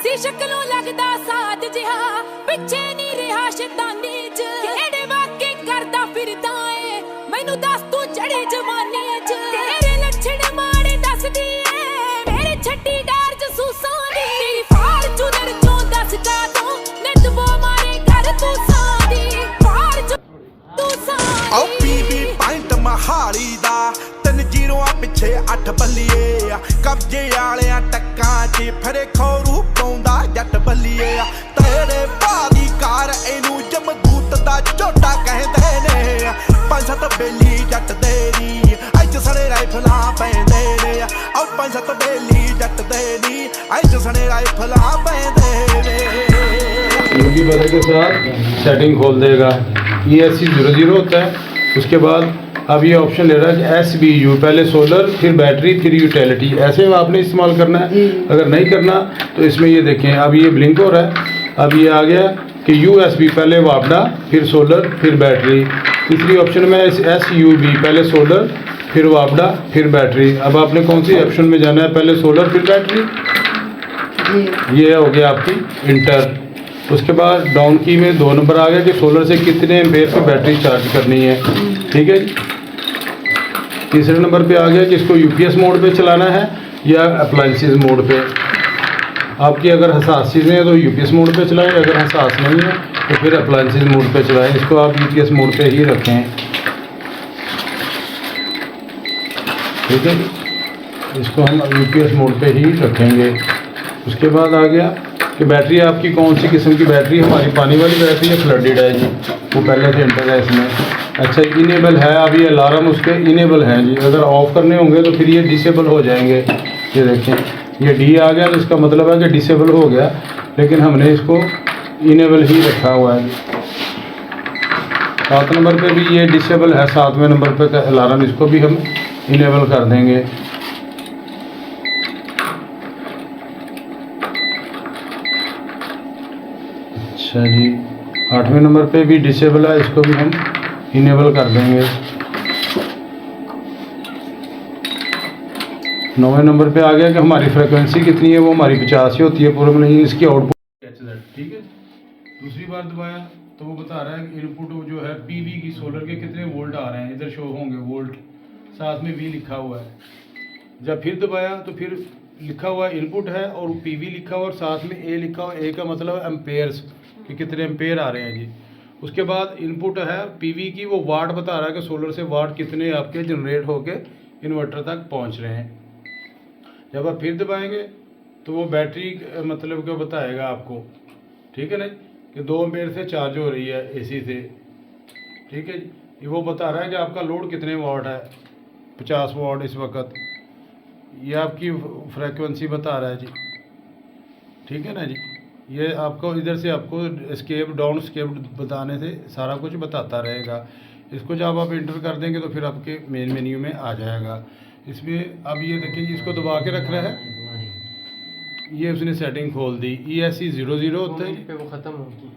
सी शक्लों लगदा साथ जिहा पिछे नहीं रहा शैतानी च केड़े वाके करदा फिरदा ए मैनू दस तू चढ़े जवानी च तेरे लक्षण माड़े दसदी ए मेरे छट्टी डार जसूसां दी तेरी फार्चूनर चों दस का तू नित वो मारे घर तू सादी फार्चू तू सादी ओ पीवी पॉइंट महाली दा 3 जीरोआं पिछे 8 बल्लीए कब्जे वालियां टक्कां च फिरे खोरू पाउंदा जट बल्लीए तेरे भादी कार इनू जमदूत दा झोटा कहंदे ने 5-7 बेली जट देनी अज सड़े राइफलां पैंदे ने ओ 5-7 बेली जट देनी अज सड़े राइफलां पैंदे ने। योगी बदल के साथ सेटिंग खोल देगा। ESC 00 होता है। उसके बाद अब ये ऑप्शन ले रहा है कि SBU, पहले सोलर फिर बैटरी फिर यूटिलिटी, ऐसे में आपने इस्तेमाल करना है। अगर नहीं करना तो इसमें ये देखें अब ये ब्लिंक हो रहा है। अब ये आ गया कि USB, पहले वापडा फिर सोलर फिर बैटरी। तीसरी ऑप्शन में SUB, पहले सोलर फिर वापडा फिर बैटरी। अब आपने कौन सी ऑप्शन में जाना है, पहले सोलर फिर बैटरी। ये हो गया आपकी इंटर। उसके बाद डाउन की में 2 नंबर आ गया कि सोलर से कितने एम्पेयर पे बैटरी चार्ज करनी है, ठीक है। तीसरे नंबर पे आ गया कि इसको UPS मोड पे चलाना है या अप्लाइंसेस मोड पे। आपकी अगर हसास चीज़ें हैं तो UPS मोड पे चलाएं, अगर हसास नहीं है तो फिर अप्लाइंसेस मोड पे चलाएं। इसको आप UPS मोड पे ही रखें, ठीक है। इसको हम UPS मोड पे ही रखेंगे। उसके बाद आ गया कि बैटरी आपकी कौन सी किस्म की बैटरी, हमारी पानी वाली बैटरी या फ्लडेड है जी, वो पहले से इंटर है इसमें। अच्छा, इनेबल है, अब ये अलार्म उसके इनेबल हैं जी। अगर ऑफ़ करने होंगे तो फिर ये डिसेबल हो जाएंगे। ये देखें ये D आ गया तो इसका मतलब है कि डिसेबल हो गया, लेकिन हमने इसको इनेबल ही रखा हुआ है। 7 नंबर पे भी ये डिसेबल है, 7वें नंबर पे का अलार्म, इसको भी हम इनेबल कर देंगे। अच्छा जी, 8वें नंबर पे भी डिसेबल है, इसको भी हम इनेबल कर देंगे। 9वें नंबर पे आ गया कि हमारी फ्रिक्वेंसी कितनी है, वो हमारी 50 होती है पूर्व नहीं, इसकी आउटपुट HZ, ठीक है। दूसरी बार दबाया तो वो बता रहा है कि इनपुट जो है PV की सोलर के कितने वोल्ट आ रहे हैं, इधर शो होंगे वोल्ट, साथ में V लिखा हुआ है। जब फिर दबाया तो फिर लिखा हुआ इनपुट है और PV लिखा हुआ और साथ में A लिखा हुआ। A का मतलब एम्पेयर्स कि कितने एम्पेयर आ रहे हैं जी। उसके बाद इनपुट है PV की, वो वाट बता रहा है कि सोलर से वाट कितने आपके जनरेट होके इन्वर्टर तक पहुंच रहे हैं। जब आप फिर दबाएंगे तो वो बैटरी मतलब क्या बताएगा आपको, ठीक है ना, कि 2 एम्पेयर से चार्ज हो रही है AC से, ठीक है जी। वो बता रहा है कि आपका लोड कितने वाट है, 50 वाट इस वक्त। ये आपकी फ्रीक्वेंसी बता रहा है जी, ठीक है ना जी। ये आपको इधर से आपको स्केप डाउन स्केप बताने से सारा कुछ बताता रहेगा। इसको जब आप इंटर कर देंगे तो फिर आपके मेन मेन्यू में आ जाएगा। इसमें अब ये देखें जी, इसको दबा के रख रहा है, ये उसने सेटिंग खोल दी। ESC 00 होता है, वो ख़त्म होगी।